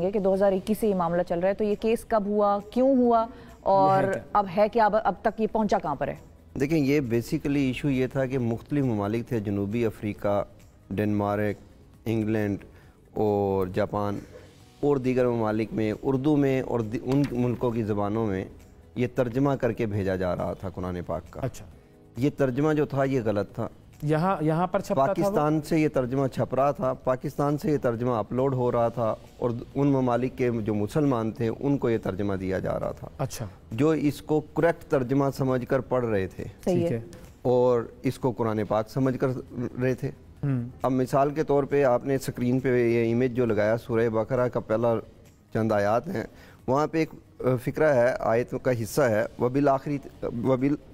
चाहेंगे कि 2021 से ये मामला चल रहा है, तो ये केस कब हुआ, क्यों हुआ और अब है क्या, अब तक ये पहुंचा कहाँ पर है? देखें, ये बेसिकली इशू ये था कि मुख्तलिफ ममालिक थे, जनूबी अफ्रीका, डेनमार्क, इंग्लैंड और जापान और दीगर ममालिक में उर्दू में और उन मुल्कों की ज़बानों में ये तर्जमा करके भेजा जा रहा था कुरान पाक का। अच्छा, ये तर्जमा जो था ये गलत था। यहाँ पर छपता पाकिस्तान से ये तर्जमा छप रहा था, पाकिस्तान से ये तर्जमा अपलोड हो रहा था और उन ममालिक के जो मुसलमान थे उनको ये तर्जमा दिया जा रहा था। अच्छा, जो इसको करेक्ट तर्जमा समझकर पढ़ रहे थे, सही है, और इसको कुरान पाक समझ कर रहे थे। अब मिसाल के तौर पे आपने स्क्रीन पे ये इमेज जो लगाया, सूरह बकरा का पहला चंद आयात हैं, वहाँ पे एक फ़िक्रा है, आयत का हिस्सा है, वबिल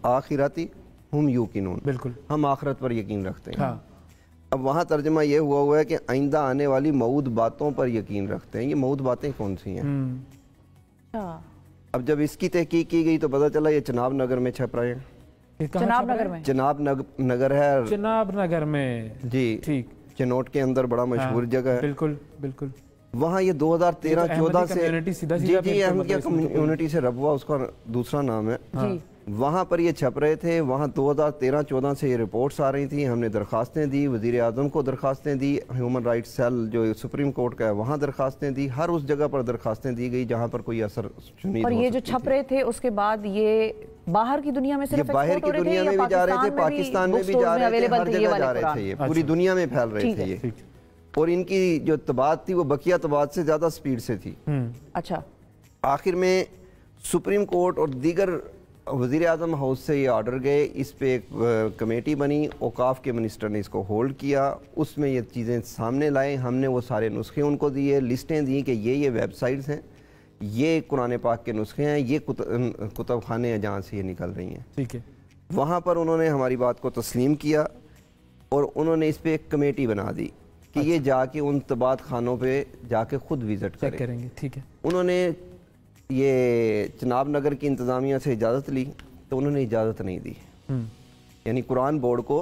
आखिराती हम यूकिनून, बिल्कुल, हम आखिरत पर यकीन रखते हैं। हाँ। अब वहाँ तर्जमा ये हुआ है कि आइंदा आने वाली मऊद बातों पर यकीन रखते हैं। ये मऊद बातें कौन सी हैं? अब जब इसकी तहकीक की गई तो पता चला ये चनाब नगर में छप रहे हैं। चनाब नगर में? चनाब नगर है, चनाब नगर में जी, ठीक, चिनोट के अंदर बड़ा मशहूर जगह है। बिल्कुल बिल्कुल। वहाँ ये 2013-14 से जी अहमदिया कम्युनिटी से रबवा उसका दूसरा नाम है, वहाँ पर ये छप रहे थे। वहाँ 2013-14 से ये रिपोर्ट्स आ रही थी, हमने दरखास्तें दी, वज़ीर आज़म को दरखास्तें दी, ह्यूमन राइट्स सेल जो सुप्रीम कोर्ट का है वहाँ दरखास्तें दी, हर उस जगह पर दरखास्तें दी गई जहाँ पर कोई असर सुनीद। और ये जो छप रहे थे उसके बाद ये बाहर की दुनिया में सिर्फ बाहर की दुनिया में भी जा रहे थे, पाकिस्तान में भी जा रहे थे, हर जगह जा रहे थे, ये पूरी दुनिया में फैल रहे थे ये। और इनकी जो तबाद थी वो बकिया तबाद से ज़्यादा स्पीड से थी। अच्छा, आखिर में सुप्रीम कोर्ट और दीगर वज़ीर आज़म हाउस से ये ऑर्डर गए, इस पे एक कमेटी बनी, औकाफ के मिनिस्टर ने इसको होल्ड किया, उसमें ये चीज़ें सामने लाए, हमने वो सारे नुस्खे उनको दिए, लिस्टें दी कि ये वेबसाइट्स हैं, ये कुरान पाक के नुस्खे हैं, ये कुतुब खाने हैं जहाँ से ये निकल रही हैं। ठीक है, वहाँ पर उन्होंने हमारी बात को तस्लीम किया और उन्होंने इस पर एक कमेटी बना दी कि ये जाके उन तबाद खानों पे जाके खुद विज़िट करेंगे। ठीक है, उन्होंने ये चनाब नगर की इंतज़ामिया से इजाज़त ली तो उन्होंने इजाज़त नहीं दी। यानी कुरान बोर्ड को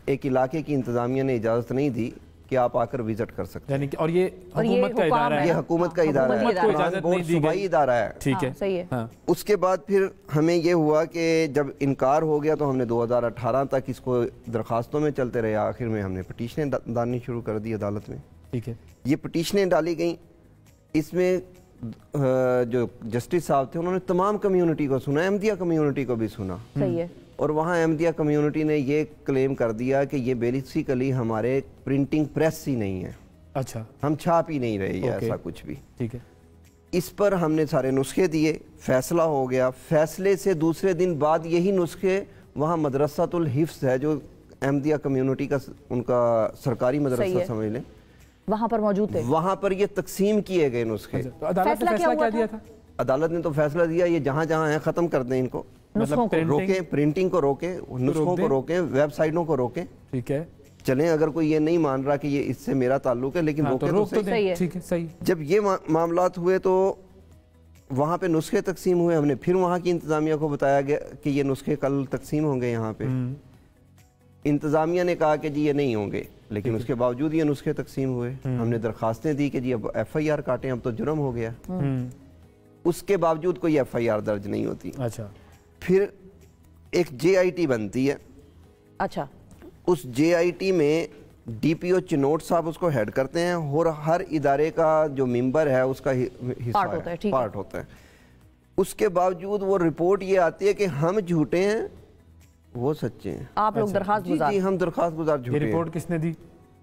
एक इलाके की इंतज़ामिया ने इजाज़त नहीं दी कि आप आकर विजिट कर सकते हैं। और ये हुकूमत का इदारा है, ये हुकूमत का इदारा है, कुरान बोर्ड सूबाई इदारा है। ठीक है, सही है। उसके बाद फिर हमें ये हुआ कि जब इनकार हो गया तो हमने 2018 तक इसको दरखास्तों में चलते रहे, आखिर में हमने पटिशनें डालनी शुरू कर दी अदालत में। ठीक है, ये पटिशनें डाली गई, इसमें जो जस्टिस साहब थे उन्होंने तमाम कम्युनिटी को सुना, अहमदिया कम्युनिटी को भी सुना। सही है। और वहाँ अहमदिया कम्युनिटी ने ये क्लेम कर दिया कि ये बेसिकली हमारे प्रिंटिंग प्रेस ही नहीं है। अच्छा, हम छाप ही नहीं रही है ऐसा कुछ भी। ठीक है, इस पर हमने सारे नुस्खे दिए, फैसला हो गया। फैसले से दूसरे दिन बाद यही नुस्खे वहाँ मदरसातुल हिफ्ज़ है जो अहमदिया कम्युनिटी का उनका सरकारी मदरसा समझ लें, वहाँ पर मौजूद थे, वहाँ पर ये तकसीम किए गए नुस्खे। तो अदालत ने फैसला क्या दिया था? अदालत ने तो फैसला दिया ये जहाँ जहाँ है ख़त्म कर दें, इनको रोके, प्रिंटिंग को रोके, नुस्खों को रोके, वेबसाइटों को रोके। ठीक है, चलें, अगर कोई ये नहीं मान रहा कि ये इससे मेरा ताल्लुक है, लेकिन रोके तो सही है। ठीक है, सही। जब ये मामलात हुए तो वहाँ पे नुस्खे तकसीम हुए, हमने फिर वहाँ की इंतज़ामिया को बताया गया कि ये नुस्खे कल तकसीम होंगे यहाँ पे। इंतज़ामिया ने कहा कि जी ये नहीं होंगे, लेकिन उसके बावजूद ये नुस्खे तकसीम हुए। हमने दरखास्तें दी कि जी अब FIR काटें, अब तो जुर्म हो गया। उसके बावजूद कोई FIR दर्ज नहीं होती। अच्छा, फिर एक JIT बनती है। अच्छा, उस JIT में DPO चिनोट साहब उसको हेड करते हैं और हर इदारे का जो मेंबर है उसका हिस्सा पार्ट होता है। उसके बावजूद वो रिपोर्ट ये आती है कि हम झूठे हैं, वो सच्चे हैं। आप लोग दरखास्त गुजार? जी, हम दरखास्त गुजार झूठे। ये रिपोर्ट किसने दी?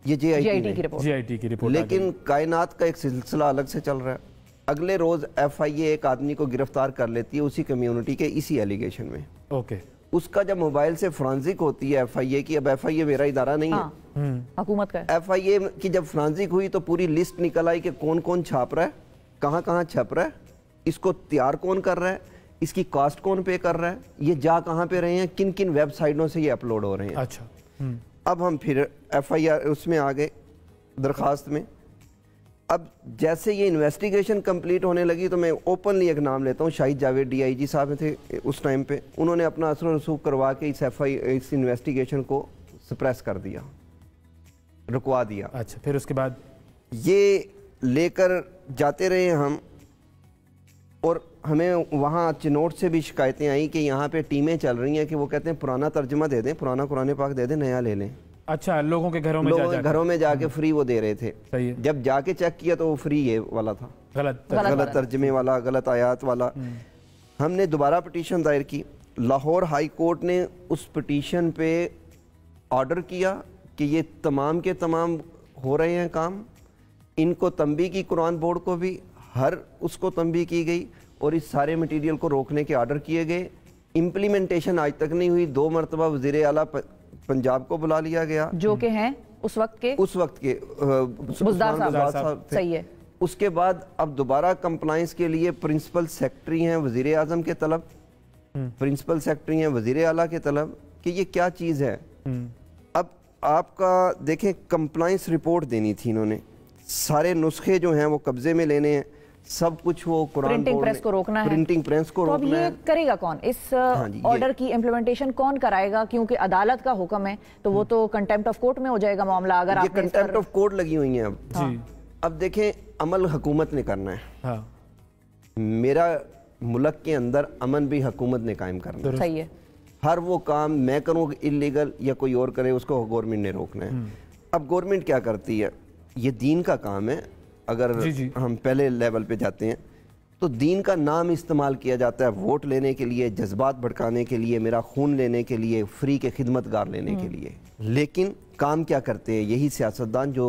ये JIT की रिपोर्ट। लेकिन कायनात का एक सिलसिला अलग से चल रहा है। अगले रोज FIA एक आदमी को गिरफ्तार कर लेती है उसी कम्युनिटी के इसी एलिगेशन में। ओके, उसका जब मोबाइल से फोरेंसिक होती है FIA की, अब FIA मेरा इदारा नहीं है, हुकूमत का। FIA की जब फोरेंसिक हुई तो पूरी लिस्ट निकल आई कि कौन कौन छाप रहा है, कहाँ कहाँ छप रहा है, इसको तैयार कौन कर रहा है, इसकी कॉस्ट कौन पे कर रहा है, ये जा कहाँ पे रहे हैं, किन किन वेबसाइटों से ये अपलोड हो रहे हैं। अच्छा, अब हम फिर FIR उसमें आ गए दरखास्त में। अब जैसे ये इन्वेस्टिगेशन कंप्लीट होने लगी तो मैं ओपनली एक नाम लेता हूँ, शाहिद जावेद DIG साहब थे उस टाइम पे, उन्होंने अपना असर रसूख करवा के इस इन्वेस्टिगेशन को सप्रेस कर दिया, रुकवा दिया। अच्छा, फिर उसके बाद ये लेकर जाते रहे हम, और हमें वहाँ चिनोट से भी शिकायतें आई कि यहाँ पे टीमें चल रही हैं कि वो कहते हैं पुराना तर्जुमा दे दें, पुराना कुरान पाक दे दें, नया ले लें। अच्छा, लोगों के घरों में घरों में जाके फ्री वो दे रहे थे। सही है। जब जाके चेक किया तो वो फ्री ये वाला था, गलत तर्जमे वाला, गलत आयात वाला। हमने दोबारा पिटीशन दायर की, लाहौर हाई कोर्ट ने उस पिटीशन पे ऑर्डर किया कि ये तमाम के तमाम हो रहे हैं काम। इनको तंबी की कुरान बोर्ड को भी हर उसको तंबी की गई और इस सारे मटेरियल को रोकने के ऑर्डर किए गए। इम्प्लीमेंटेशन आज तक नहीं हुई। 2 मरतबा वज़ीर आला पंजाब को बुला लिया गया, जो कि हैं उस वक्त के बुज़दार साहब थे। सही है। उसके बाद अब दोबारा कंप्लाइंस के लिए प्रिंसिपल सेक्रेटरी हैं वज़ीर आज़म के तलब, प्रिंसिपल सेक्रेटरी हैं वज़ीर आला के तलब कि ये क्या चीज़ है। अब आपका देखें, कंप्लाइंस रिपोर्ट देनी थी इन्होंने, सारे नुस्खे जो हैं वो कब्जे में लेने हैं, सब कुछ वो प्रिंटिंग प्रेस को रोकना है, प्रिंटिंग प्रेस को रोकना है। तो अब ये करेगा कौन? इस ऑर्डर की इम्प्लीमेंटेशन कौन कराएगा? क्योंकि अदालत का हुक्म है तो वो तो कंटेम्प्ट ऑफ कोर्ट में हो जाएगा मामला। अगर आप कंटेम्प्ट ऑफ कोर्ट लगी हुई है अब देखें, अमल हुकूमत ने करना है। मेरा मुल्क के अंदर अमन भी हुकूमत ने कायम करना है। सही है। हर वो काम मैं करूँ इलीगल या कोई और करे, उसको गवर्नमेंट ने रोकना है। अब गवर्नमेंट क्या करती है, ये दीन का काम है। अगर हम पहले लेवल पे जाते हैं तो दीन का नाम इस्तेमाल किया जाता है वोट लेने के लिए, जज्बात भड़काने के लिए, मेरा खून लेने के लिए, फ्री के खिदमतगार लेने के लिए। लेकिन काम क्या करते हैं यही सियासतदान जो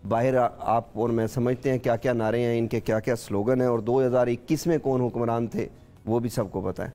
बाहर आप और मैं समझते हैं क्या क्या नारे हैं इनके, क्या क्या स्लोगन है, और 2021 में कौन हुक्मरान थे वो भी सबको पता है।